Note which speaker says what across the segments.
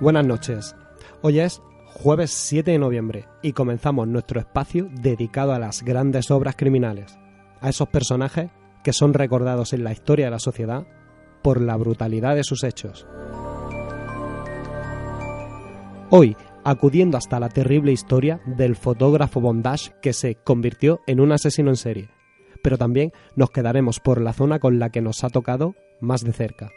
Speaker 1: Buenas noches. Hoy es jueves 7 de noviembre y comenzamos nuestro espacio dedicado a las grandes obras criminales, a esos personajes que son recordados en la historia de la sociedad por la brutalidad de sus hechos. Hoy, acudiendo hasta la terrible historia del fotógrafo Bondage que se convirtió en un asesino en serie, pero también nos quedaremos por la zona con la que nos ha tocado más de cerca.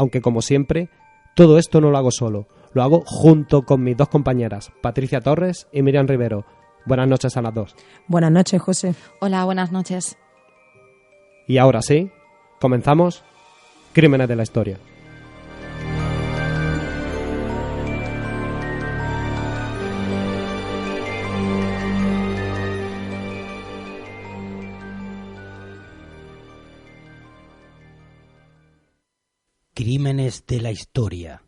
Speaker 1: Aunque como siempre, todo esto no lo hago solo, lo hago junto con mis dos compañeras, Patricia Torres y Miriam Rivero. Buenas noches a las dos.
Speaker 2: Buenas noches, José.
Speaker 3: Hola, buenas noches.
Speaker 1: Y ahora sí, comenzamos Crímenes de la Historia.
Speaker 4: Crímenes de la Historia.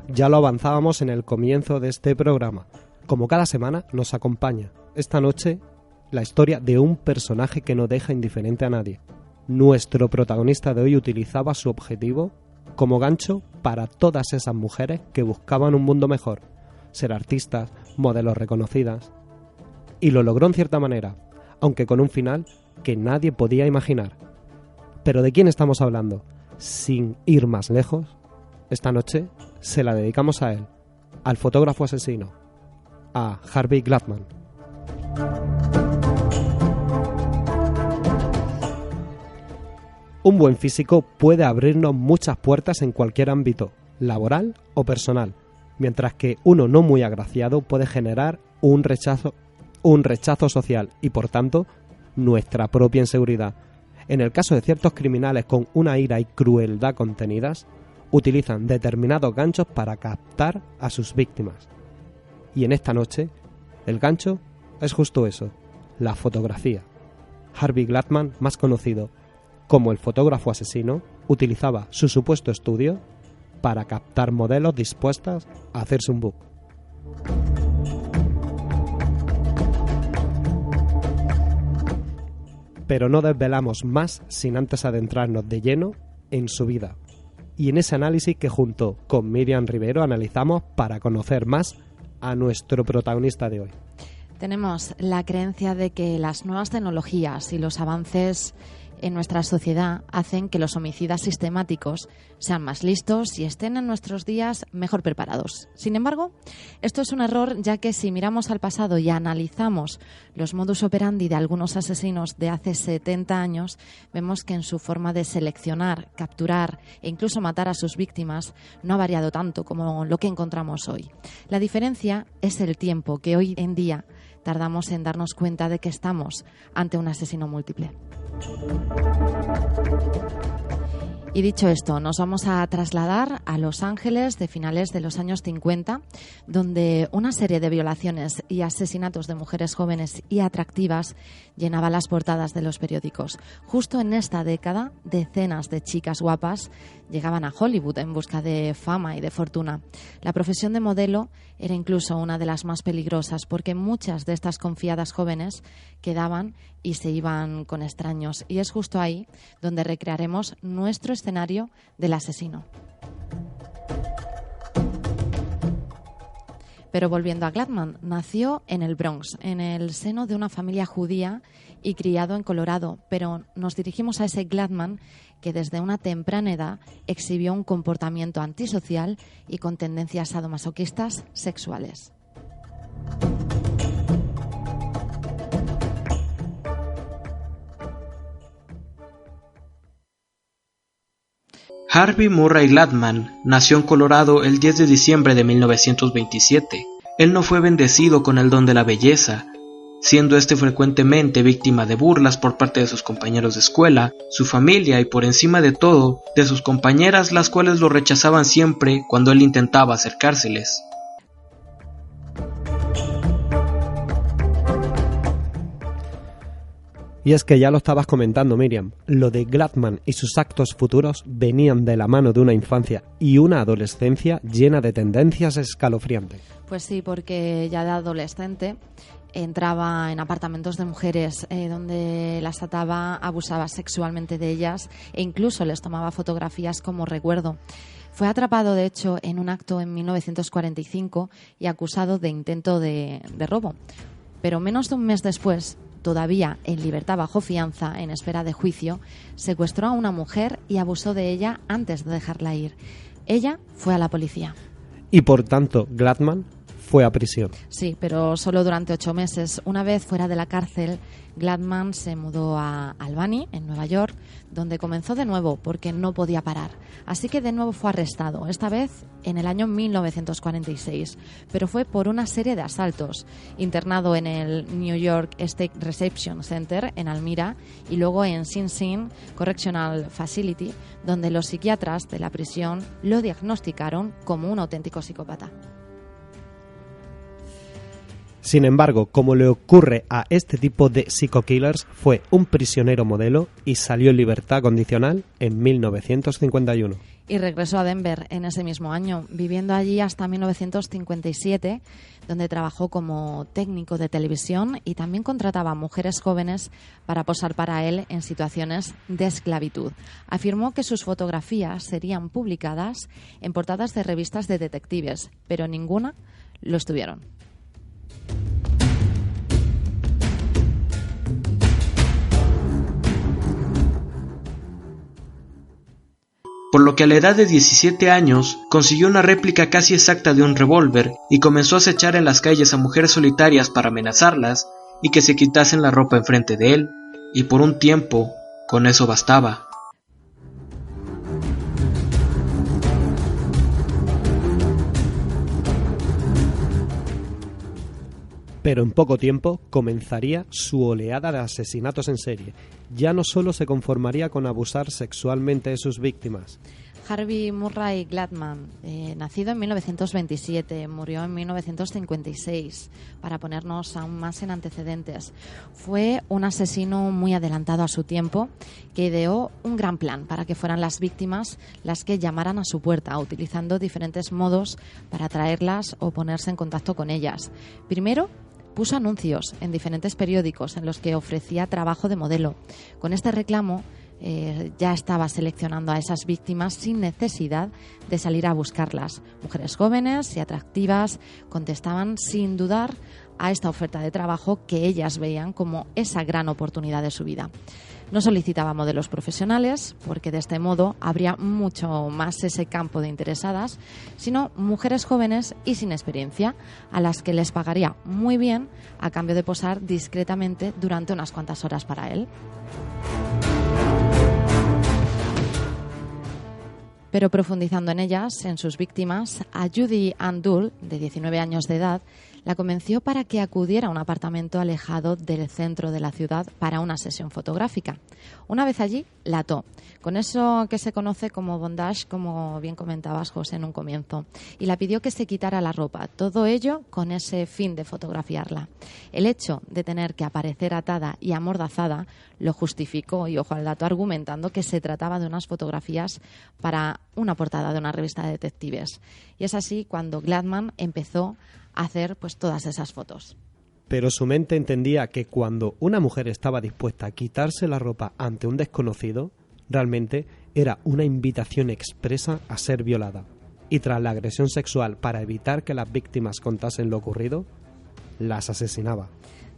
Speaker 1: Ya lo avanzábamos en el comienzo de este programa. Como cada semana nos acompaña esta noche la historia de un personaje que no deja indiferente a nadie. Nuestro protagonista de hoy utilizaba su objetivo como gancho para todas esas mujeres que buscaban un mundo mejor, ser artistas, modelos reconocidas. Y lo logró en cierta manera, aunque con un final que nadie podía imaginar. Pero ¿de quién estamos hablando? Sin ir más lejos, esta noche se la dedicamos a él, al fotógrafo asesino, a Harvey Gladman. Un buen físico puede abrirnos muchas puertas en cualquier ámbito, laboral o personal, mientras que uno no muy agraciado puede generar un rechazo social y, por tanto, nuestra propia inseguridad. En el caso de ciertos criminales con una ira y crueldad contenidas, utilizan determinados ganchos para captar a sus víctimas. Y en esta noche, el gancho es justo eso, la fotografía. Harvey Gladman, más conocido como el fotógrafo asesino, utilizaba su supuesto estudio para captar modelos dispuestas a hacerse un book. Pero no desvelamos más sin antes adentrarnos de lleno en su vida y en ese análisis que junto con Miriam Rivero analizamos para conocer más a nuestro protagonista de hoy.
Speaker 3: Tenemos la creencia de que las nuevas tecnologías y los avances en nuestra sociedad hacen que los homicidas sistemáticos sean más listos y estén en nuestros días mejor preparados. Sin embargo, esto es un error, ya que si miramos al pasado y analizamos los modus operandi de algunos asesinos de hace 70 años, vemos que en su forma de seleccionar, capturar e incluso matar a sus víctimas no ha variado tanto como lo que encontramos hoy. La diferencia es el tiempo que hoy en día tardamos en darnos cuenta de que estamos ante un asesino múltiple. Y dicho esto, nos vamos a trasladar a Los Ángeles de finales de los años 50, donde una serie de violaciones y asesinatos de mujeres jóvenes y atractivas llenaba las portadas de los periódicos. Justo en esta década, decenas de chicas guapas llegaban a Hollywood en busca de fama y de fortuna. La profesión de modelo era incluso una de las más peligrosas, porque muchas de estas confiadas jóvenes quedaban y se iban con extraños. Y es justo ahí donde recrearemos nuestro escenario del asesino. Pero volviendo a Gladman, nació en el Bronx, en el seno de una familia judía y criado en Colorado, pero nos dirigimos a ese Gladman que desde una temprana edad exhibió un comportamiento antisocial y con tendencias sadomasoquistas sexuales.
Speaker 5: Harvey Murray Gladman nació en Colorado el 10 de diciembre de 1927. Él no fue bendecido con el don de la belleza, siendo este frecuentemente víctima de burlas por parte de sus compañeros de escuela, su familia y por encima de todo, de sus compañeras, las cuales lo rechazaban siempre cuando él intentaba acercárseles.
Speaker 1: Y es que ya lo estabas comentando, Miriam, lo de Gladman y sus actos futuros venían de la mano de una infancia y una adolescencia llena de tendencias escalofriantes.
Speaker 3: Pues sí, porque ya de adolescente entraba en apartamentos de mujeres donde las ataba, abusaba sexualmente de ellas e incluso les tomaba fotografías como recuerdo. Fue atrapado, de hecho, en un acto en 1945 y acusado de intento de robo. Pero menos de un mes después, todavía en libertad bajo fianza, en espera de juicio, secuestró a una mujer y abusó de ella antes de dejarla ir. Ella fue a la policía.
Speaker 1: Y por tanto, Gladman fue a prisión.
Speaker 3: Sí, pero solo durante 8 meses. Una vez fuera de la cárcel, Gladman se mudó a Albany, en Nueva York, donde comenzó de nuevo porque no podía parar. Así que de nuevo fue arrestado, esta vez en el año 1946, pero fue por una serie de asaltos. Internado en el New York State Reception Center, en Almira, y luego en Sing Sing Correctional Facility, donde los psiquiatras de la prisión lo diagnosticaron como un auténtico psicópata.
Speaker 1: Sin embargo, como le ocurre a este tipo de psico-killers, fue un prisionero modelo y salió en libertad condicional en 1951.
Speaker 3: Y regresó a Denver en ese mismo año, viviendo allí hasta 1957, donde trabajó como técnico de televisión y también contrataba a mujeres jóvenes para posar para él en situaciones de esclavitud. Afirmó que sus fotografías serían publicadas en portadas de revistas de detectives, pero ninguna lo estuvieron.
Speaker 5: Por lo que a la edad de 17 años consiguió una réplica casi exacta de un revólver y comenzó a acechar en las calles a mujeres solitarias para amenazarlas y que se quitasen la ropa enfrente de él, y por un tiempo con eso bastaba.
Speaker 1: Pero en poco tiempo comenzaría su oleada de asesinatos en serie. Ya no solo se conformaría con abusar sexualmente de sus víctimas.
Speaker 3: Harvey Murray Gladman, nacido en 1927, murió en 1956, para ponernos aún más en antecedentes. Fue un asesino muy adelantado a su tiempo, que ideó un gran plan para que fueran las víctimas las que llamaran a su puerta, utilizando diferentes modos para atraerlas o ponerse en contacto con ellas. Primero, puso anuncios en diferentes periódicos en los que ofrecía trabajo de modelo. Con este reclamo ya estaba seleccionando a esas víctimas sin necesidad de salir a buscarlas. Mujeres jóvenes y atractivas contestaban sin dudar a esta oferta de trabajo que ellas veían como esa gran oportunidad de su vida. No solicitaba modelos profesionales, porque de este modo habría mucho más ese campo de interesadas, sino mujeres jóvenes y sin experiencia, a las que les pagaría muy bien a cambio de posar discretamente durante unas cuantas horas para él. Pero profundizando en ellas, en sus víctimas, a Judy Ann Dull, de 19 años de edad, la convenció para que acudiera a un apartamento alejado del centro de la ciudad para una sesión fotográfica. Una vez allí, la ató, con eso que se conoce como bondage, como bien comentabas, José, en un comienzo, y la pidió que se quitara la ropa, todo ello con ese fin de fotografiarla. El hecho de tener que aparecer atada y amordazada lo justificó, y ojo al dato, argumentando que se trataba de unas fotografías para una portada de una revista de detectives. Y es así cuando Gladman empezó a hacer pues todas esas fotos.
Speaker 1: Pero su mente entendía que cuando una mujer estaba dispuesta a quitarse la ropa ante un desconocido, realmente era una invitación expresa a ser violada. Y tras la agresión sexual, para evitar que las víctimas contasen lo ocurrido, las asesinaba.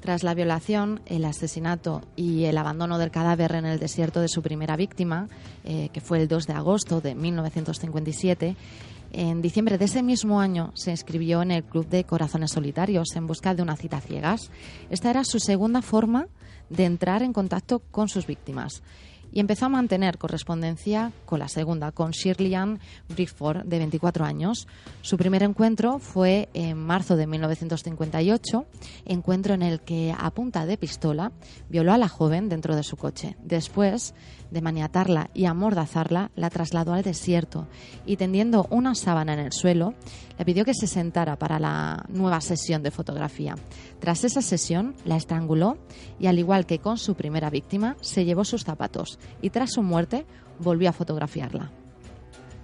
Speaker 3: Tras la violación, el asesinato y el abandono del cadáver en el desierto de su primera víctima, que fue el 2 de agosto de 1957, en diciembre de ese mismo año se inscribió en el Club de Corazones Solitarios en busca de una cita a ciegas. Esta era su segunda forma de entrar en contacto con sus víctimas. y empezó a mantener correspondencia con la segunda, con Shirley Ann Bridgeford, de 24 años. Su primer encuentro fue en marzo de 1958, encuentro en el que a punta de pistola violó a la joven dentro de su coche. Después de maniatarla y amordazarla, la trasladó al desierto y, tendiendo una sábana en el suelo, le pidió que se sentara para la nueva sesión de fotografía. Tras esa sesión, la estranguló y, al igual que con su primera víctima, se llevó sus zapatos y, tras su muerte, volvió a fotografiarla.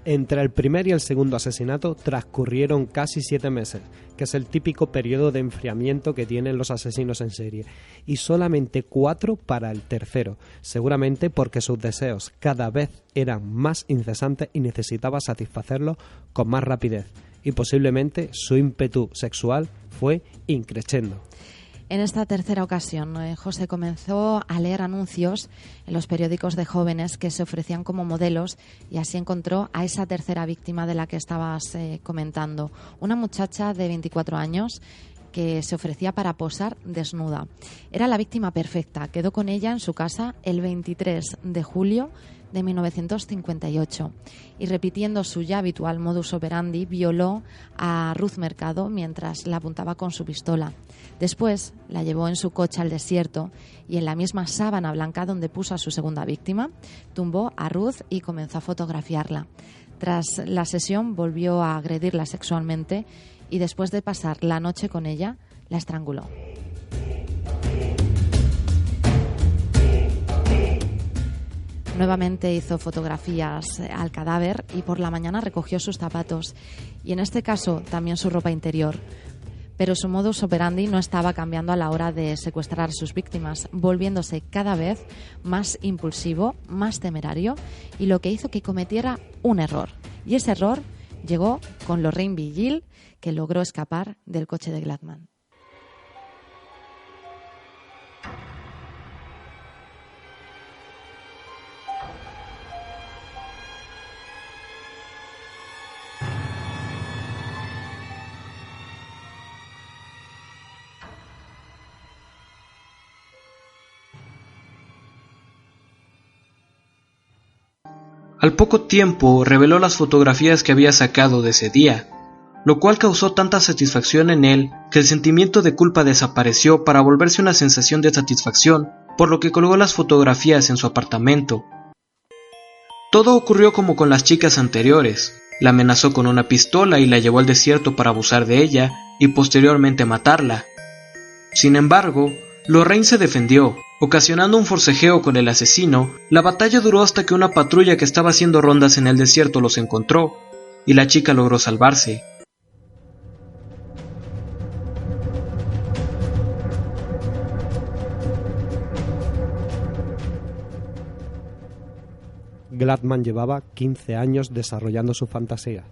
Speaker 1: Entre el primer y el segundo asesinato transcurrieron casi 7 meses, que es el típico periodo de enfriamiento que tienen los asesinos en serie, y solamente 4 para el tercero, seguramente porque sus deseos cada vez eran más incesantes y necesitaba satisfacerlos con más rapidez, y posiblemente su ímpetu sexual fue increciendo.
Speaker 3: En esta tercera ocasión, José comenzó a leer anuncios en los periódicos de jóvenes que se ofrecían como modelos, y así encontró a esa tercera víctima de la que estabas comentando. Una muchacha de 24 años que se ofrecía para posar desnuda. Era la víctima perfecta. Quedó con ella en su casa el 23 de julio de 1958 y, repitiendo su ya habitual modus operandi, violó a Ruth Mercado mientras la apuntaba con su pistola. Después la llevó en su coche al desierto y, en la misma sábana blanca donde puso a su segunda víctima, tumbó a Ruth y comenzó a fotografiarla. Tras la sesión volvió a agredirla sexualmente y, después de pasar la noche con ella, la estranguló. Nuevamente hizo fotografías al cadáver y por la mañana recogió sus zapatos y, en este caso, también su ropa interior. Pero su modus operandi no estaba cambiando a la hora de secuestrar a sus víctimas, volviéndose cada vez más impulsivo, más temerario, y lo que hizo que cometiera un error. Y ese error llegó con Lorraine Vigil, que logró escapar del coche de Gladman.
Speaker 5: Al poco tiempo reveló las fotografías que había sacado de ese día, lo cual causó tanta satisfacción en él que el sentimiento de culpa desapareció para volverse una sensación de satisfacción, por lo que colgó las fotografías en su apartamento. Todo ocurrió como con las chicas anteriores. La amenazó con una pistola y la llevó al desierto para abusar de ella y posteriormente matarla. Sin embargo, Lorraine se defendió, ocasionando un forcejeo con el asesino. La batalla duró hasta que una patrulla que estaba haciendo rondas en el desierto los encontró, y la chica logró salvarse.
Speaker 1: Gladman llevaba 15 años desarrollando su fantasía,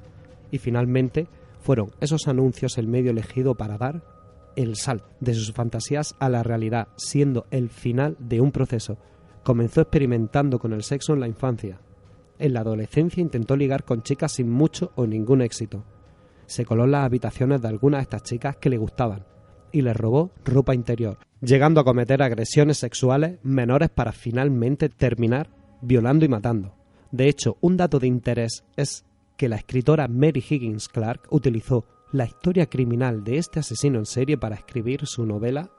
Speaker 1: y finalmente fueron esos anuncios el medio elegido para dar el salto de sus fantasías a la realidad, siendo el final de un proceso. Comenzó experimentando con el sexo en la infancia. En la adolescencia intentó ligar con chicas sin mucho o ningún éxito. Se coló en las habitaciones de algunas de estas chicas que le gustaban y les robó ropa interior, llegando a cometer agresiones sexuales menores para finalmente terminar violando y matando. De hecho, un dato de interés es que la escritora Mary Higgins Clark utilizó la historia criminal de este asesino en serie para escribir su novela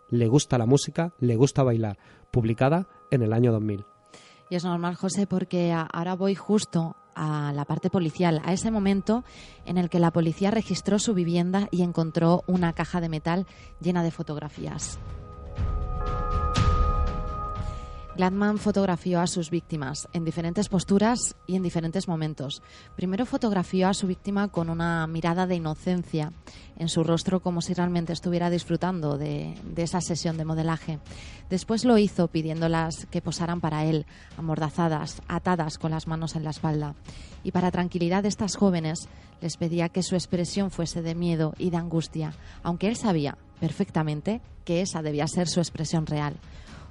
Speaker 1: Le gusta la música, le gusta bailar, publicada en el año 2000.
Speaker 3: Y es normal, José, porque ahora voy justo a la parte policial, a ese momento en el que la policía registró su vivienda y encontró una caja de metal llena de fotografías. Gladman fotografió a sus víctimas en diferentes posturas y en diferentes momentos. Primero fotografió a su víctima con una mirada de inocencia en su rostro, como si realmente estuviera disfrutando de esa sesión de modelaje. Después lo hizo pidiéndolas que posaran para él, amordazadas, atadas con las manos en la espalda. Y para tranquilidad de estas jóvenes, les pedía que su expresión fuese de miedo y de angustia, aunque él sabía perfectamente que esa debía ser su expresión real.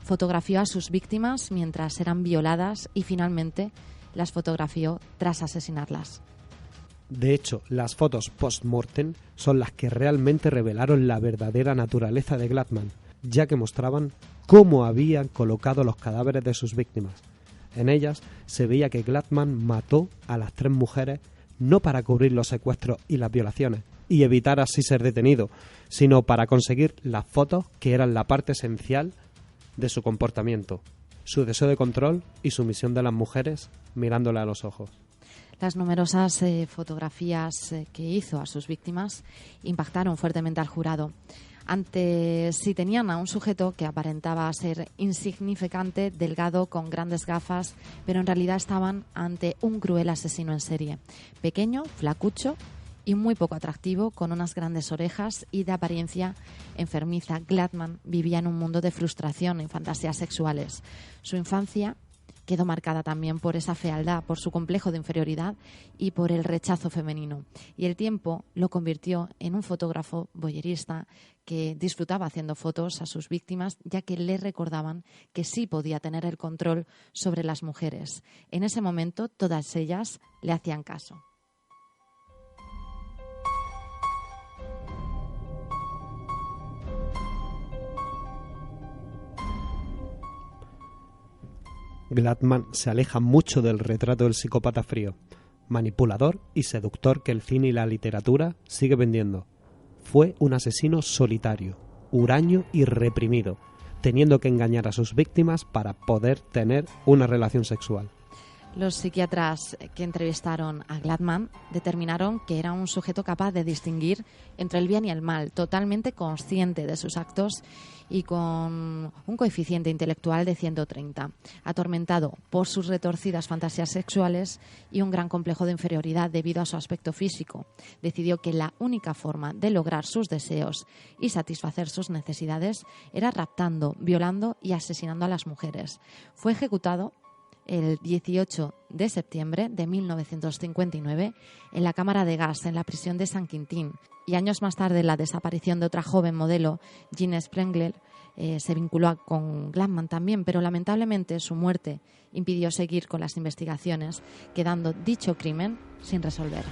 Speaker 3: Fotografió a sus víctimas mientras eran violadas y finalmente las fotografió tras asesinarlas.
Speaker 1: De hecho, las fotos post-mortem son las que realmente revelaron la verdadera naturaleza de Gladman, ya que mostraban cómo habían colocado los cadáveres de sus víctimas. En ellas se veía que Gladman mató a las 3 mujeres no para cubrir los secuestros y las violaciones y evitar así ser detenido, sino para conseguir las fotos que eran la parte esencial de su comportamiento, su deseo de control y sumisión de las mujeres mirándole a los ojos.
Speaker 3: Las numerosas fotografías que hizo a sus víctimas impactaron fuertemente al jurado. Si tenían a un sujeto que aparentaba ser insignificante, delgado, con grandes gafas, pero en realidad estaban ante un cruel asesino en serie. Pequeño, flacucho y muy poco atractivo, con unas grandes orejas y de apariencia enfermiza. Gladman vivía en un mundo de frustración y fantasías sexuales. Su infancia quedó marcada también por esa fealdad, por su complejo de inferioridad y por el rechazo femenino. Y el tiempo lo convirtió en un fotógrafo voyerista que disfrutaba haciendo fotos a sus víctimas, ya que le recordaban que sí podía tener el control sobre las mujeres. En ese momento, todas ellas le hacían caso.
Speaker 1: Gladman se aleja mucho del retrato del psicópata frío, manipulador y seductor que el cine y la literatura sigue vendiendo. Fue un asesino solitario, huraño y reprimido, teniendo que engañar a sus víctimas para poder tener una relación sexual.
Speaker 3: Los psiquiatras que entrevistaron a Gladman determinaron que era un sujeto capaz de distinguir entre el bien y el mal, totalmente consciente de sus actos y con un coeficiente intelectual de 130, atormentado por sus retorcidas fantasías sexuales y un gran complejo de inferioridad debido a su aspecto físico. Decidió que la única forma de lograr sus deseos y satisfacer sus necesidades era raptando, violando y asesinando a las mujeres. Fue ejecutado el 18 de septiembre de 1959 en la cámara de gas en la prisión de San Quintín, y años más tarde la desaparición de otra joven modelo, Jean Sprengler, se vinculó con Gladman también, pero lamentablemente su muerte impidió seguir con las investigaciones, quedando dicho crimen sin resolver.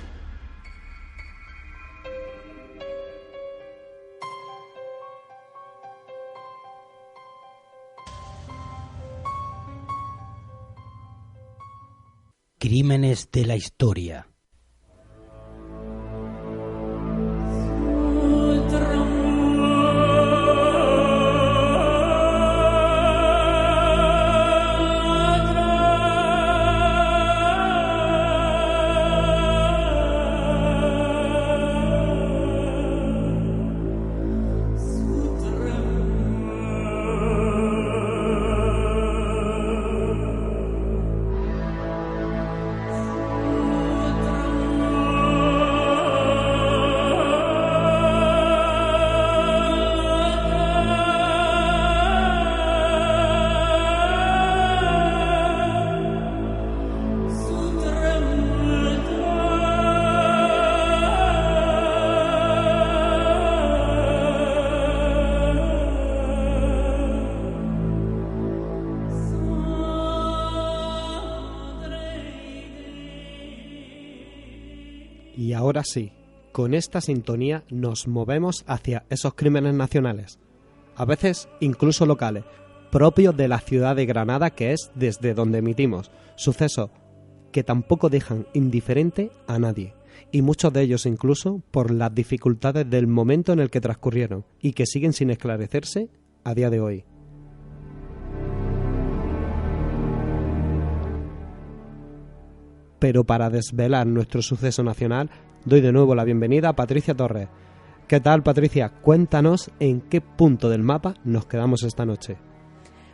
Speaker 4: Crímenes de la historia.
Speaker 1: Y ahora sí, con esta sintonía nos movemos hacia esos crímenes nacionales, a veces incluso locales, propios de la ciudad de Granada, que es desde donde emitimos, sucesos que tampoco dejan indiferente a nadie, y muchos de ellos incluso por las dificultades del momento en el que transcurrieron y que siguen sin esclarecerse a día de hoy. Pero para desvelar nuestro suceso nacional, doy de nuevo la bienvenida a Patricia Torres. ¿Qué tal, Patricia? Cuéntanos en qué punto del mapa nos quedamos esta noche.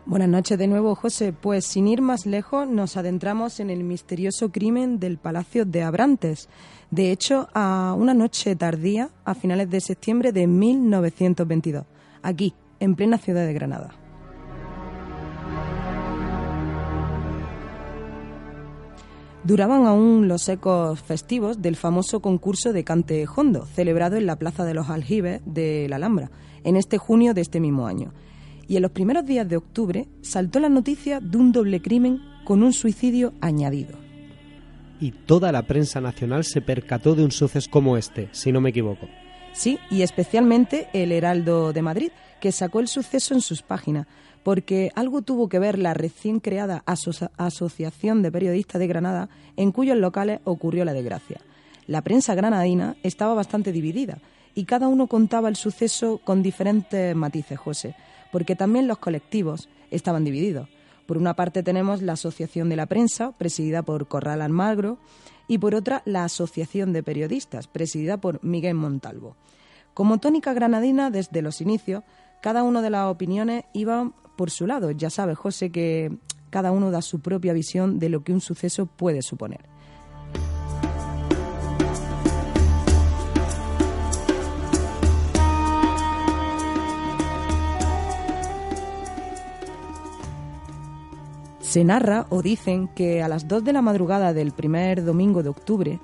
Speaker 2: Buenas noches de nuevo, José. Pues sin ir más lejos, nos adentramos en el misterioso crimen del Palacio de Abrantes. De hecho, a una noche tardía, a finales de septiembre de 1922, aquí, en plena ciudad de Granada. Duraban aún los ecos festivos del famoso concurso de cante jondo, celebrado en la Plaza de los Aljibes de la Alhambra, en este junio de este mismo año. Y en los primeros días de octubre saltó la noticia de un doble crimen con un suicidio añadido.
Speaker 1: Y toda la prensa nacional se percató de un suceso como este, si no me equivoco.
Speaker 2: Sí, y especialmente el Heraldo de Madrid, que sacó el suceso en sus páginas, porque algo tuvo que ver la recién creada Asociación de Periodistas de Granada, en cuyos locales ocurrió la desgracia. La prensa granadina estaba bastante dividida y cada uno contaba el suceso con diferentes matices, José, porque también los colectivos estaban divididos. Por una parte tenemos la Asociación de la Prensa, presidida por Corral Almagro, y por otra la Asociación de Periodistas, presidida por Miguel Montalvo. Como tónica granadina, desde los inicios, cada una de las opiniones iba por su lado. Ya sabes, José, que cada uno da su propia visión de lo que un suceso puede suponer. Se narra o dicen que a las 2 de la madrugada del primer domingo de octubre,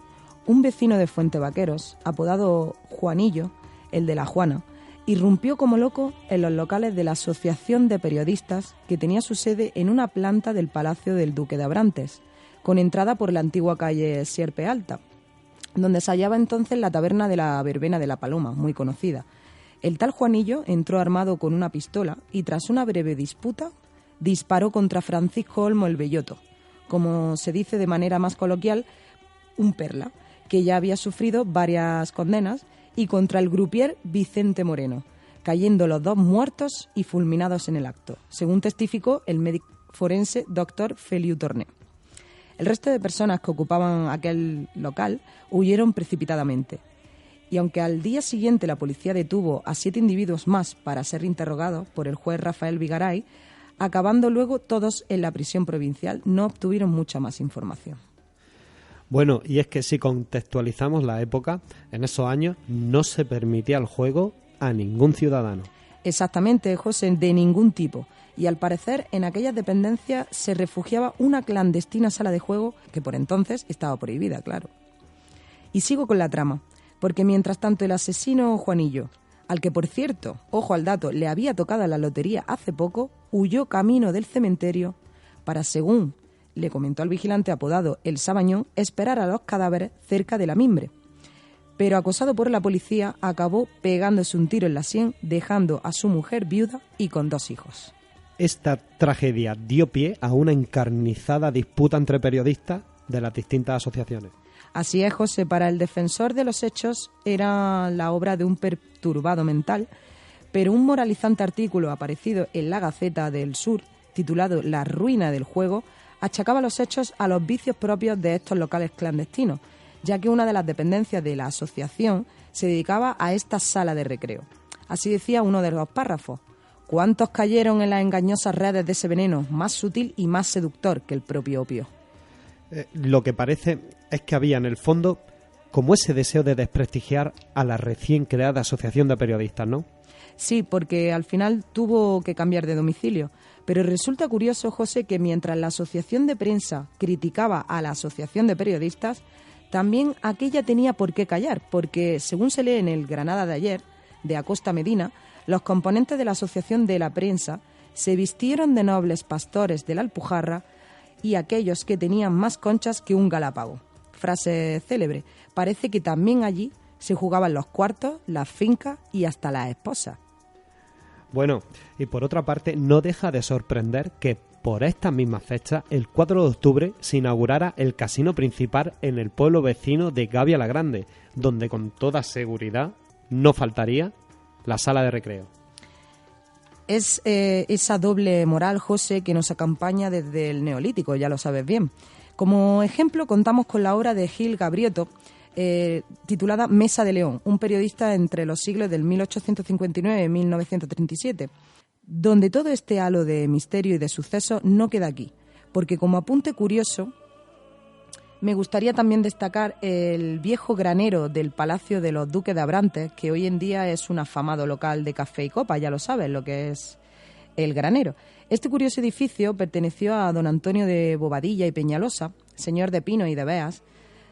Speaker 2: un vecino de Fuentevaqueros, apodado Juanillo, el de la Juana, irrumpió como loco en los locales de la Asociación de Periodistas, que tenía su sede en una planta del Palacio del Duque de Abrantes, con entrada por la antigua calle Sierpe Alta, donde se hallaba entonces la taberna de la Verbena de la Paloma, muy conocida. El tal Juanillo entró armado con una pistola y, tras una breve disputa, disparó contra Francisco Olmo el Belloto, como se dice de manera más coloquial, un perla, que ya había sufrido varias condenas, y contra el grupier Vicente Moreno, cayendo los dos muertos y fulminados en el acto, según testificó el médico forense doctor Feliu Torné. El resto de personas que ocupaban aquel local huyeron precipitadamente, y aunque al día siguiente la policía detuvo a 7 individuos más para ser interrogados por el juez Rafael Vigaray, acabando luego todos en la prisión provincial, no obtuvieron mucha más información.
Speaker 1: Bueno, y es que si contextualizamos la época, en esos años no se permitía el juego a ningún ciudadano.
Speaker 2: Exactamente, José, de ningún tipo. Y al parecer en aquellas dependencias se refugiaba una clandestina sala de juego que por entonces estaba prohibida, claro. Y sigo con la trama, porque mientras tanto el asesino Juanillo, al que por cierto, ojo al dato, le había tocado la lotería hace poco, huyó camino del cementerio para, según le comentó al vigilante apodado El Sabañón, esperar a los cadáveres cerca de la mimbre. Pero acosado por la policía, acabó pegándose un tiro en la sien, dejando a su mujer viuda y con 2 hijos.
Speaker 1: Esta tragedia dio pie a una encarnizada disputa entre periodistas de las distintas asociaciones.
Speaker 2: Así es, José, para el defensor de los hechos era la obra de un perturbado mental, pero un moralizante artículo aparecido en la Gaceta del Sur, titulado La ruina del juego, achacaba los hechos a los vicios propios de estos locales clandestinos, ya que una de las dependencias de la asociación se dedicaba a esta sala de recreo. Así decía uno de los párrafos: ¿cuántos cayeron en las engañosas redes de ese veneno, más sutil y más seductor que el propio opio?
Speaker 1: Lo que parece es que había en el fondo como ese deseo de desprestigiar a la recién creada Asociación de Periodistas, ¿no?
Speaker 2: Sí, porque al final tuvo que cambiar de domicilio. Pero resulta curioso, José, que mientras la Asociación de Prensa criticaba a la Asociación de Periodistas, también aquella tenía por qué callar, porque, según se lee en el Granada de ayer, de Acosta Medina, los componentes de la Asociación de la Prensa se vistieron de nobles pastores de la Alpujarra y aquellos que tenían más conchas que un galápago. Frase célebre. Parece que también allí se jugaban los cuartos, las fincas y hasta las esposas.
Speaker 1: Bueno, y por otra parte, no deja de sorprender que por estas mismas fechas, el 4 de octubre, se inaugurara el casino principal en el pueblo vecino de Gavia la Grande, donde con toda seguridad no faltaría la sala de recreo.
Speaker 2: Es esa doble moral, José, que nos acompaña desde el Neolítico, ya lo sabes bien. Como ejemplo, contamos con la obra de Gil Gabrieto, titulada Mesa de León, un periodista entre los siglos del 1859 y 1937, donde todo este halo de misterio y de sucesos no queda aquí, porque como apunte curioso, me gustaría también destacar el viejo granero del Palacio de los Duques de Abrantes, que hoy en día es un afamado local de café y copa, ya lo sabes lo que es el granero. Este curioso edificio perteneció a don Antonio de Bobadilla y Peñalosa, señor de Pino y de Beas,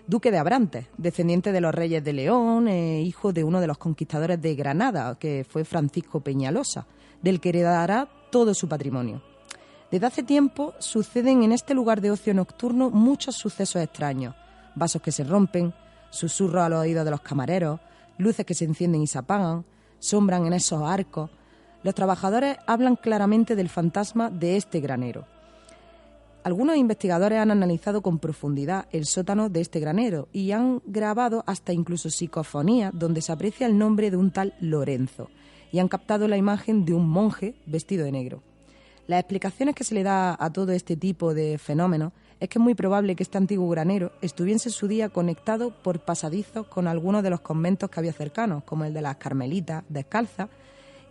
Speaker 2: duque de Abrantes, descendiente de los reyes de León, hijo de uno de los conquistadores de Granada, que fue Francisco Peñalosa, del que heredará todo su patrimonio. Desde hace tiempo suceden en este lugar de ocio nocturno muchos sucesos extraños: vasos que se rompen, susurros a los oídos de los camareros, luces que se encienden y se apagan, sombran en esos arcos. Los trabajadores hablan claramente del fantasma de este granero. Algunos investigadores han analizado con profundidad el sótano de este granero y han grabado hasta incluso psicofonías donde se aprecia el nombre de un tal Lorenzo y han captado la imagen de un monje vestido de negro. Las explicaciones que se le da a todo este tipo de fenómenos es que es muy probable que este antiguo granero estuviese en su día conectado por pasadizos con algunos de los conventos que había cercanos, como el de las Carmelitas Descalzas,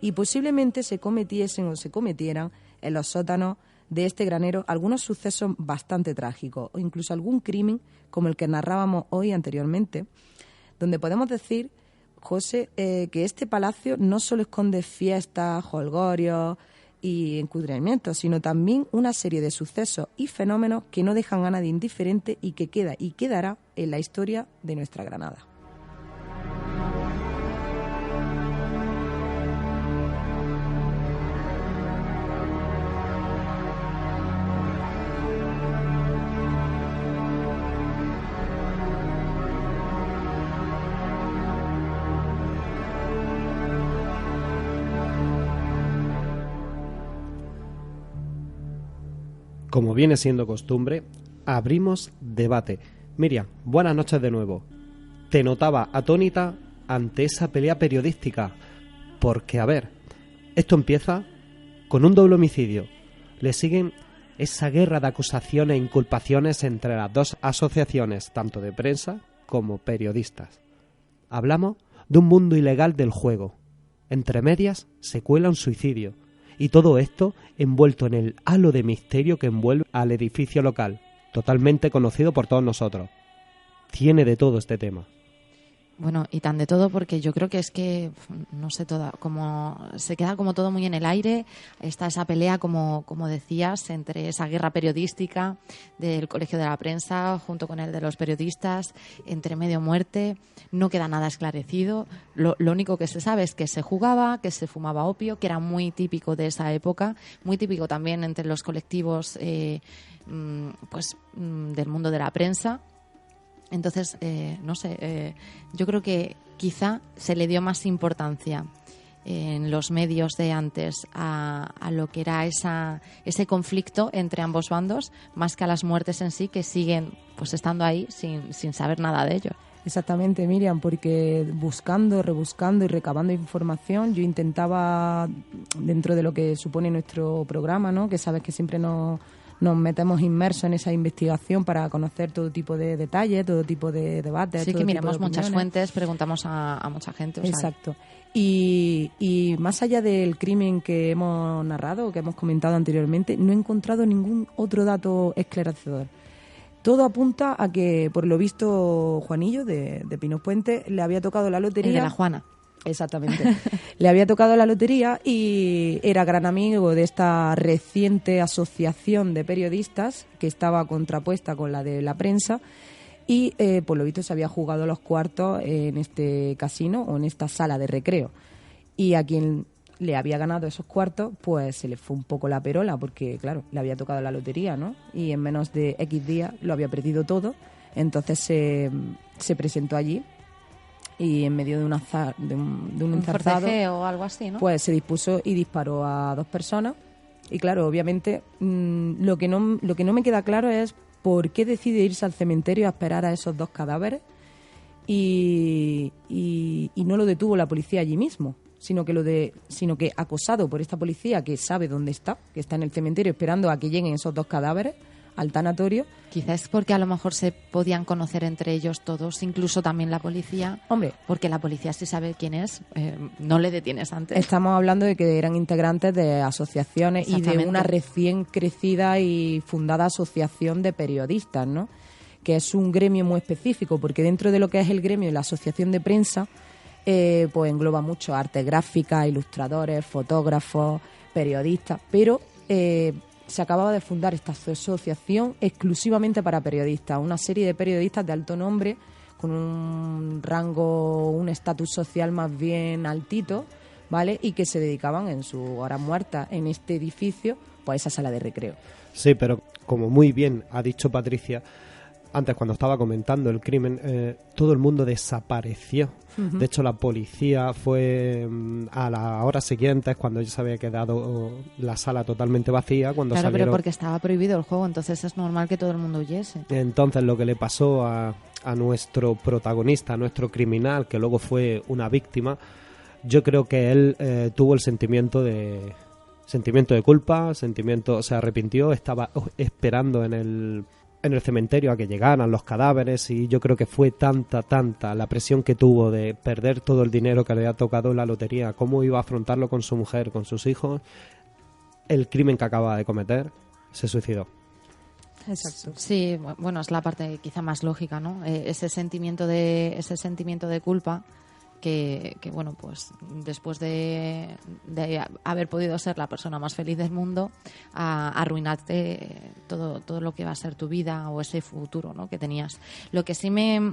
Speaker 2: y posiblemente se cometiesen o se cometieran en los sótanos de este granero algunos sucesos bastante trágicos o incluso algún crimen como el que narrábamos hoy anteriormente, donde podemos decir, José, que este palacio no solo esconde fiestas, jolgorios y encudrimientos, sino también una serie de sucesos y fenómenos que no dejan a nadie indiferente y que queda y quedará en la historia de nuestra Granada.
Speaker 1: Como viene siendo costumbre, abrimos debate. Miriam, buenas noches de nuevo. Te notaba atónita ante esa pelea periodística, porque, a ver, esto empieza con un doble homicidio. Le siguen esa guerra de acusaciones e inculpaciones entre las dos asociaciones, tanto de prensa como periodistas. Hablamos de un mundo ilegal del juego. Entre medias se cuela un suicidio. Y todo esto envuelto en el halo de misterio que envuelve al edificio local, totalmente conocido por todos nosotros. Tiene de todo este tema.
Speaker 3: Bueno, y tan de todo porque yo creo que es que, no sé, como se queda como todo muy en el aire. Está esa pelea, como decías, entre esa guerra periodística del Colegio de la Prensa junto con el de los periodistas, entre medio muerte. No queda nada esclarecido. Lo único que se sabe es que se jugaba, que se fumaba opio, que era muy típico de esa época, muy típico también entre los colectivos del mundo de la prensa. Entonces, no sé, yo creo que quizá se le dio más importancia en los medios de antes a lo que era ese conflicto entre ambos bandos, más que a las muertes en sí, que siguen pues estando ahí sin saber nada de ello.
Speaker 2: Exactamente, Miriam, porque buscando, rebuscando y recabando información, yo intentaba, dentro de lo que supone nuestro programa, ¿no?, que sabes que siempre nos metemos inmersos en esa investigación para conocer todo tipo de detalles, todo tipo de debates.
Speaker 3: Sí,
Speaker 2: todo
Speaker 3: que miramos
Speaker 2: tipo de
Speaker 3: muchas
Speaker 2: opiniones.
Speaker 3: fuentes, preguntamos a mucha gente. O sea,
Speaker 2: Exacto. Y más allá del crimen que hemos narrado, que hemos comentado anteriormente, no he encontrado ningún otro dato esclarecedor. Todo apunta a que, por lo visto, Juanillo de Pinos Puente le había tocado la lotería.
Speaker 3: el de la Juana.
Speaker 2: Exactamente. Le había tocado la lotería y era gran amigo de esta reciente asociación de periodistas que estaba contrapuesta con la de la prensa y, por lo visto, se había jugado los cuartos en este casino o en esta sala de recreo. Y a quien le había ganado esos cuartos, pues se le fue un poco la perola porque, claro, le había tocado la lotería, ¿no? Y en menos de X días lo había perdido todo. Entonces se presentó allí y en medio de un enzarzado,
Speaker 3: forcejeo o algo así, ¿no?
Speaker 2: Pues se dispuso y disparó a 2 personas. Y claro, obviamente, lo que no me queda claro es por qué decide irse al cementerio a esperar a esos 2 cadáveres y no lo detuvo la policía allí mismo, sino que acosado por esta policía que sabe dónde está, que está en el cementerio esperando a que lleguen esos 2 cadáveres al tanatorio.
Speaker 3: Quizás es porque a lo mejor se podían conocer entre ellos todos, incluso también la policía.
Speaker 2: Hombre,
Speaker 3: porque la policía sí sabe quién es, no le detienes antes.
Speaker 2: Estamos hablando de que eran integrantes de asociaciones y de una recién crecida y fundada asociación de periodistas, ¿no?, que es un gremio muy específico, porque dentro de lo que es el gremio de la asociación de prensa, pues engloba mucho arte gráfica, ilustradores, fotógrafos, periodistas, pero se acababa de fundar esta asociación exclusivamente para periodistas, una serie de periodistas de alto nombre, con un rango, un estatus social más bien altito, ¿vale?, y que se dedicaban en su hora muerta en este edificio, pues a esa sala de recreo.
Speaker 1: Sí, pero como muy bien ha dicho Patricia, antes cuando estaba comentando el crimen, todo el mundo desapareció. Uh-huh. De hecho, la policía fue a las horas siguientes, cuando ya se había quedado la sala totalmente vacía, cuando
Speaker 3: claro,
Speaker 1: salieron...
Speaker 3: pero porque estaba prohibido el juego, entonces es normal que todo el mundo huyese.
Speaker 1: Entonces, lo que le pasó a nuestro protagonista, a nuestro criminal, que luego fue una víctima, yo creo que él tuvo el sentimiento de culpa, se arrepintió, estaba esperando en el cementerio a que llegaran los cadáveres, y yo creo que fue tanta la presión que tuvo de perder todo el dinero que le había tocado en la lotería, cómo iba a afrontarlo con su mujer, con sus hijos, el crimen que acaba de cometer, se suicidó.
Speaker 2: Exacto.
Speaker 3: Sí, bueno, es la parte quizá más lógica, ¿no? Ese sentimiento de culpa que bueno, pues después de haber podido ser la persona más feliz del mundo, a arruinarte todo lo que va a ser tu vida o ese futuro, ¿no?, que tenías. Lo que sí me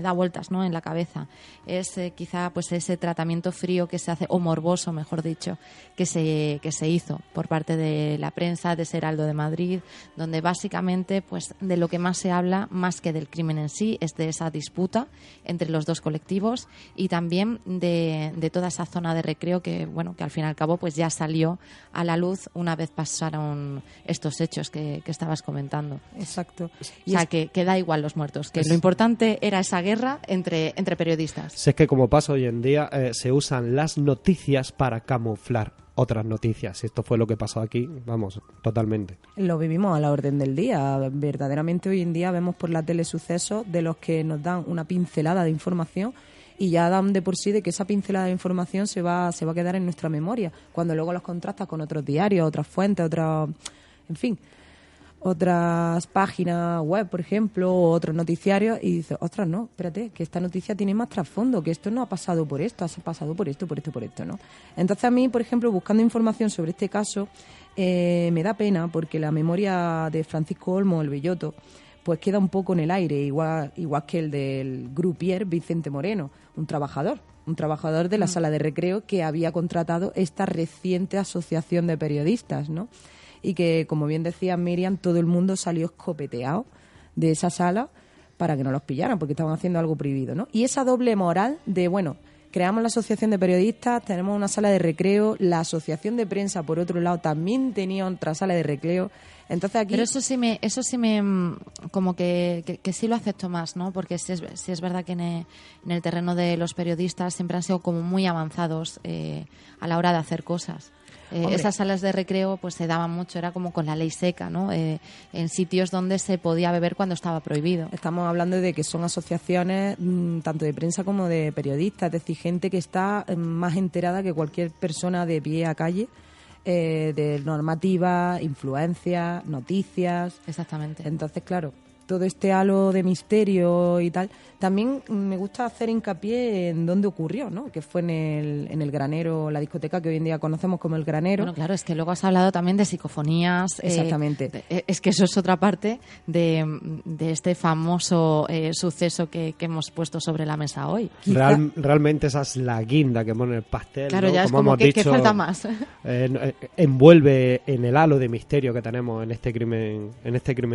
Speaker 3: da vueltas, ¿no?, en la cabeza es quizá pues ese tratamiento frío que se hace, o morboso, mejor dicho, que se hizo por parte de la prensa, de ese Heraldo de Madrid, donde básicamente pues de lo que más se habla, más que del crimen en sí, es de esa disputa entre los dos colectivos, y también de toda esa zona de recreo que, bueno, que al fin y al cabo pues ya salió a la luz una vez pasaron estos hechos que estabas comentando.
Speaker 2: Exacto.
Speaker 3: O sea, que da igual los muertos, que lo importante era esa guerra entre periodistas.
Speaker 1: Si es que, como pasa hoy en día, se usan las noticias para camuflar otras noticias. Esto fue lo que pasó aquí, vamos, totalmente.
Speaker 2: Lo vivimos a la orden del día. Verdaderamente hoy en día vemos por la tele sucesos de los que nos dan una pincelada de información y ya dan de por sí de que esa pincelada de información se va a quedar en nuestra memoria, cuando luego los contrastas con otros diarios, otras fuentes, otras páginas web, por ejemplo, o otros noticiarios, y dices, ostras, no, espérate, que esta noticia tiene más trasfondo, que esto no ha pasado por esto, ha pasado por esto, ¿no? Entonces, a mí, por ejemplo, buscando información sobre este caso, me da pena porque la memoria de Francisco Olmo, el Bellotto, pues queda un poco en el aire, igual que el del grupier Vicente Moreno, un trabajador de la sala de recreo que había contratado esta reciente asociación de periodistas, ¿no? Y que, como bien decía Miriam, todo el mundo salió escopeteado de esa sala para que no los pillaran, porque estaban haciendo algo prohibido, ¿no? Y esa doble moral de, bueno, creamos la asociación de periodistas, tenemos una sala de recreo, la asociación de prensa, por otro lado, también tenía otra sala de recreo. Entonces aquí...
Speaker 3: Pero eso sí me como que sí lo acepto más, ¿no? Porque sí es verdad que en el terreno de los periodistas siempre han sido como muy avanzados a la hora de hacer cosas. Esas salas de recreo pues se daban mucho, era como con la ley seca, ¿no? En sitios donde se podía beber cuando estaba prohibido.
Speaker 2: Estamos hablando de que son asociaciones tanto de prensa como de periodistas, es decir, gente que está más enterada que cualquier persona de pie a calle, de normativa, influencias, noticias.
Speaker 3: Exactamente.
Speaker 2: Entonces, claro, todo este halo de misterio y tal. También me gusta hacer hincapié en dónde ocurrió, ¿no? Que fue en el Granero, la discoteca que hoy en día conocemos como el Granero.
Speaker 3: Bueno, claro, es que luego has hablado también de psicofonías.
Speaker 2: Exactamente.
Speaker 3: Es que eso es otra parte de este famoso suceso que hemos puesto sobre la mesa hoy.
Speaker 1: Realmente esa es la guinda que pone el pastel.
Speaker 3: Claro,
Speaker 1: ¿no?
Speaker 3: ya es como que falta más.
Speaker 1: Envuelve en el halo de misterio que tenemos en este crimen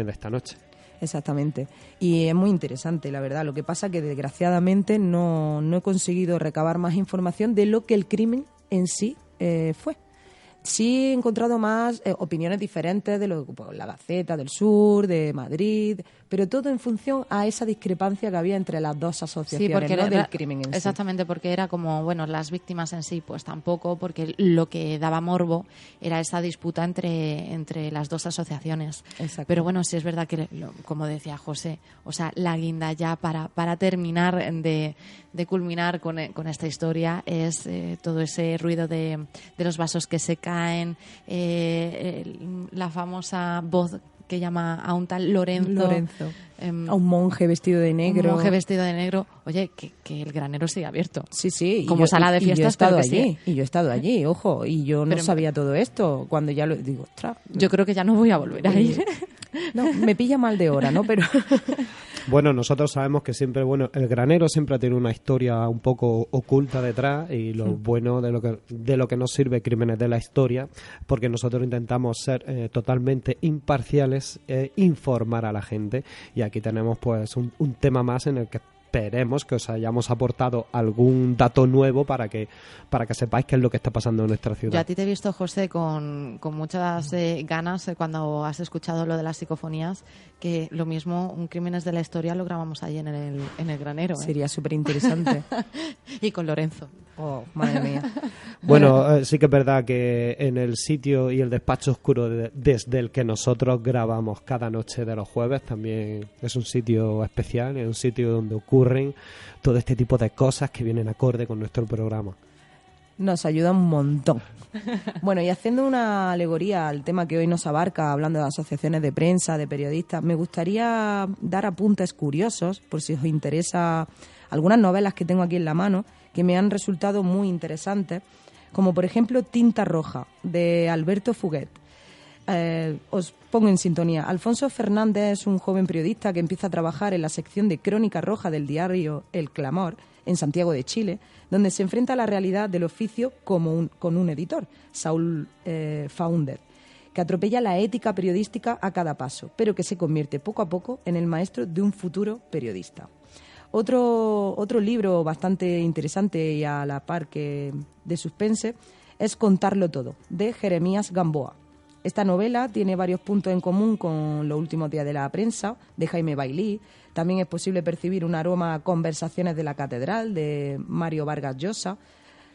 Speaker 1: de esta noche.
Speaker 2: Exactamente. Y es muy interesante, la verdad. Lo que pasa es que, desgraciadamente, no he conseguido recabar más información de lo que el crimen en sí fue. Sí he encontrado más opiniones diferentes de la Gaceta del Sur, de Madrid, pero todo en función a esa discrepancia que había entre las dos asociaciones,
Speaker 3: sí, porque
Speaker 2: ¿no? Del crimen en sí.
Speaker 3: Exactamente, porque era como, bueno, las víctimas en sí, pues tampoco, porque lo que daba morbo era esa disputa entre las dos asociaciones.
Speaker 2: Exacto.
Speaker 3: Pero bueno, sí es verdad que, como decía José, o sea, la guinda ya para terminar de culminar con esta historia es todo ese ruido de los vasos que se caen, la famosa voz que llama a un tal Lorenzo.
Speaker 2: A un monje vestido de negro.
Speaker 3: Oye, que el Granero sigue abierto.
Speaker 2: Sí.
Speaker 3: Como sala de fiestas, pero
Speaker 2: y yo he estado allí, ojo, y yo no sabía todo esto. Cuando ya lo digo, ostras.
Speaker 3: Yo creo que ya no voy a volver a ir.
Speaker 2: No, me pilla mal de hora, ¿no? Pero
Speaker 1: Bueno, nosotros sabemos que siempre, el granero siempre tiene una historia un poco oculta detrás, y lo bueno de lo que nos sirve Crímenes de la Historia, porque nosotros intentamos ser totalmente imparciales e informar a la gente, y aquí tenemos pues un tema más en el que esperemos que os hayamos aportado algún dato nuevo para que sepáis qué es lo que está pasando en nuestra ciudad.
Speaker 3: Yo a ti te he visto, José, con muchas ganas cuando has escuchado lo de las psicofonías, que lo mismo un Crímenes de la Historia lo grabamos ahí en el granero.
Speaker 2: Sería súper interesante.
Speaker 3: Y con Lorenzo.
Speaker 2: Oh, madre mía.
Speaker 1: Bueno, sí que es verdad que en el sitio y el despacho oscuro desde el que nosotros grabamos cada noche de los jueves también es un sitio especial, es un sitio donde ocurren todo este tipo de cosas que vienen acorde con nuestro programa.
Speaker 2: Nos ayuda un montón. Bueno, y haciendo una alegoría al tema que hoy nos abarca, hablando de asociaciones de prensa, de periodistas, me gustaría dar apuntes curiosos, por si os interesa, algunas novelas que tengo aquí en la mano, que me han resultado muy interesantes, como por ejemplo Tinta Roja, de Alberto Fuguet. Os pongo en sintonía. Alfonso Fernández es un joven periodista que empieza a trabajar en la sección de Crónica Roja del diario El Clamor, en Santiago de Chile, donde se enfrenta a la realidad del oficio con un editor, Saúl Faúndez, que atropella la ética periodística a cada paso, pero que se convierte poco a poco en el maestro de un futuro periodista. Otro libro bastante interesante y a la par que de suspense es Contarlo Todo, de Jeremías Gamboa. Esta novela tiene varios puntos en común con Los últimos días de la prensa, de Jaime Bailí. También es posible percibir un aroma a Conversaciones de la Catedral, de Mario Vargas Llosa.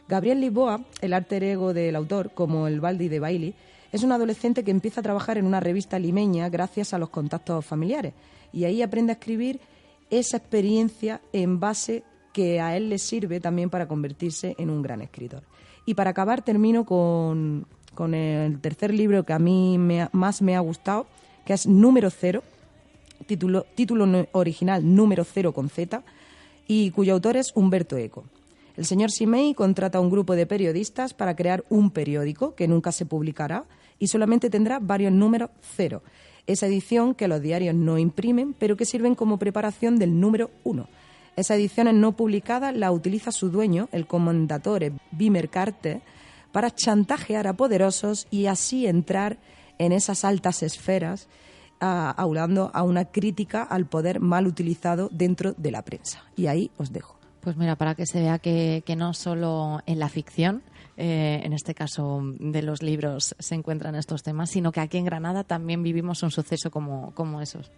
Speaker 2: Gabriel Lisboa, el alter ego del autor, como el Baldi de Bailey, es un adolescente que empieza a trabajar en una revista limeña gracias a los contactos familiares. Y ahí aprende a escribir esa experiencia en base que a él le sirve también para convertirse en un gran escritor. Y para acabar termino con el tercer libro que a mí más me ha gustado, que es Número Cero, título original Número Cero con Z, y cuyo autor es Humberto Eco. El señor Simei contrata a un grupo de periodistas para crear un periódico que nunca se publicará y solamente tendrá varios números cero. Esa edición que los diarios no imprimen, pero que sirven como preparación del número 1. Esa edición no publicada la utiliza su dueño, el commendatore Bimer Carte, para chantajear a poderosos y así entrar en esas altas esferas, aulando a una crítica al poder mal utilizado dentro de la prensa. Y ahí os dejo.
Speaker 3: Pues mira, para que se vea que no solo en la ficción, en este caso de los libros, se encuentran estos temas, sino que aquí en Granada también vivimos un suceso como esos.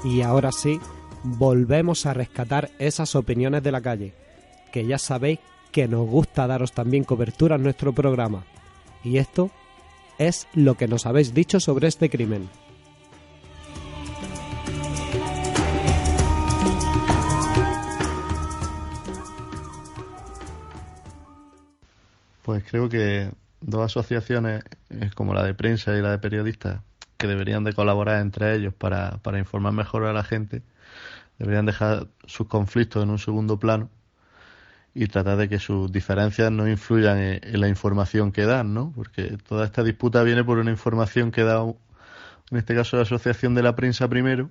Speaker 1: Y ahora sí, volvemos a rescatar esas opiniones de la calle, que ya sabéis que nos gusta daros también cobertura en nuestro programa. Y esto es lo que nos habéis dicho sobre este crimen.
Speaker 6: Pues creo que dos asociaciones como la de prensa y la de periodistas, que deberían de colaborar entre ellos para informar mejor a la gente, deberían dejar sus conflictos en un segundo plano y tratar de que sus diferencias no influyan en la información que dan, ¿no? Porque toda esta disputa viene por una información que da, en este caso, la Asociación de la Prensa primero,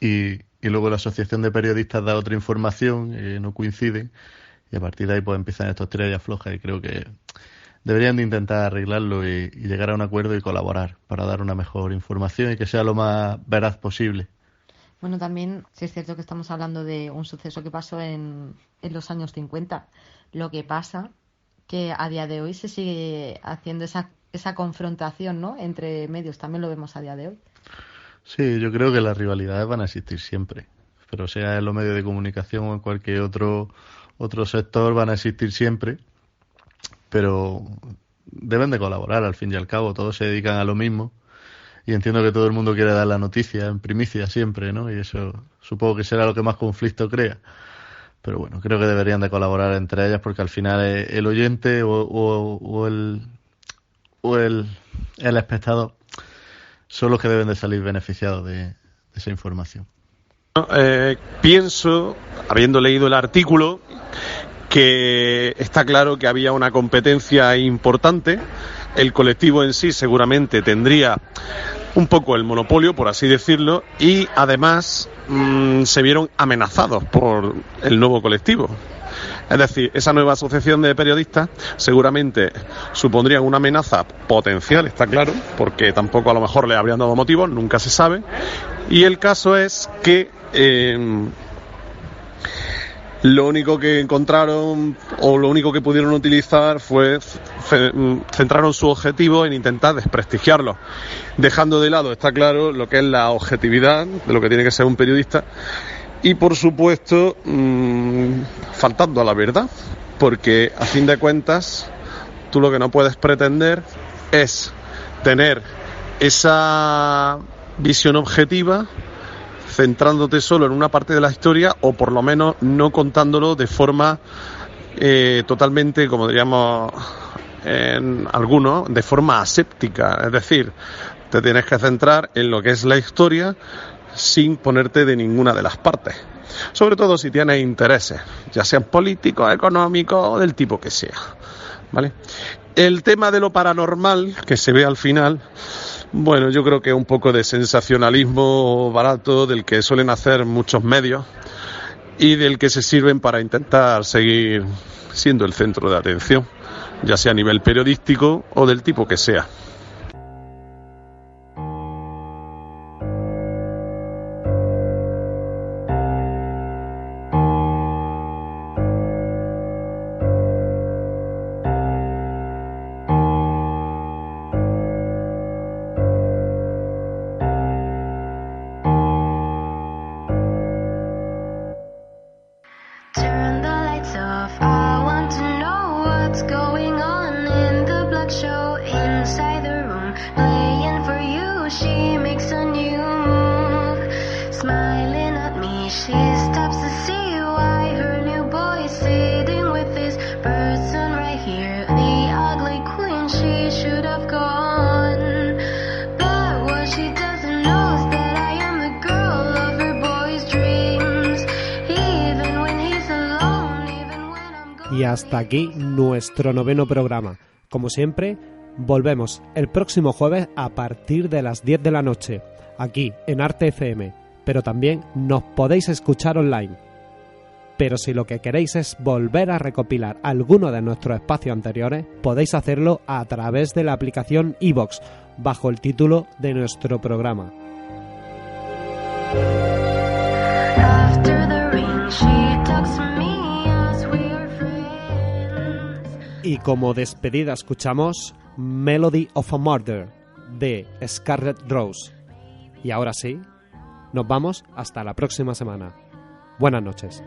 Speaker 6: y luego la Asociación de Periodistas da otra información, no coinciden, y a partir de ahí pues empiezan estos tiras y aflojas, y creo que deberían de intentar arreglarlo y llegar a un acuerdo y colaborar para dar una mejor información y que sea lo más veraz posible.
Speaker 3: Bueno, también sí es cierto que estamos hablando de un suceso que pasó en los años 50. Lo que pasa que a día de hoy se sigue haciendo esa confrontación, ¿no?, entre medios. También lo vemos a día de hoy.
Speaker 6: Sí, yo creo que las rivalidades van a existir siempre, pero sea en los medios de comunicación o en cualquier otro sector van a existir siempre, pero deben de colaborar al fin y al cabo. Todos se dedican a lo mismo. Y entiendo que todo el mundo quiere dar la noticia en primicia siempre, ¿no? Y eso supongo que será lo que más conflicto crea. Pero bueno, creo que deberían de colaborar entre ellas porque al final el oyente o el espectador son los que deben de salir beneficiados de esa información.
Speaker 7: Pienso, habiendo leído el artículo, que está claro que había una competencia importante. El colectivo en sí seguramente tendría un poco el monopolio, por así decirlo, y además se vieron amenazados por el nuevo colectivo. Es decir, esa nueva asociación de periodistas seguramente supondrían una amenaza potencial, está claro, porque tampoco a lo mejor le habrían dado motivos, nunca se sabe. Y el caso es que lo único que encontraron o lo único que pudieron utilizar fue centraron su objetivo en intentar desprestigiarlo, dejando de lado, está claro, lo que es la objetividad de lo que tiene que ser un periodista y, por supuesto, faltando a la verdad, porque a fin de cuentas tú lo que no puedes pretender es tener esa visión objetiva centrándote solo en una parte de la historia o por lo menos no contándolo de forma totalmente, como diríamos en algunos, de forma aséptica. Es decir, te tienes que centrar en lo que es la historia sin ponerte de ninguna de las partes. Sobre todo si tienes intereses, ya sean políticos, económicos o del tipo que sea, ¿vale? El tema de lo paranormal que se ve al final, bueno, yo creo que es un poco de sensacionalismo barato del que suelen hacer muchos medios y del que se sirven para intentar seguir siendo el centro de atención, ya sea a nivel periodístico o del tipo que sea.
Speaker 1: Y hasta aquí nuestro 9º programa. Como siempre, volvemos el próximo jueves a partir de las 10 de la noche, aquí en Arte FM, pero también nos podéis escuchar online. Pero si lo que queréis es volver a recopilar alguno de nuestros espacios anteriores, podéis hacerlo a través de la aplicación iVoox, bajo el título de nuestro programa. Y como despedida escuchamos Melody of a Murder de Scarlet Rose. Y ahora sí, nos vamos hasta la próxima semana. Buenas noches.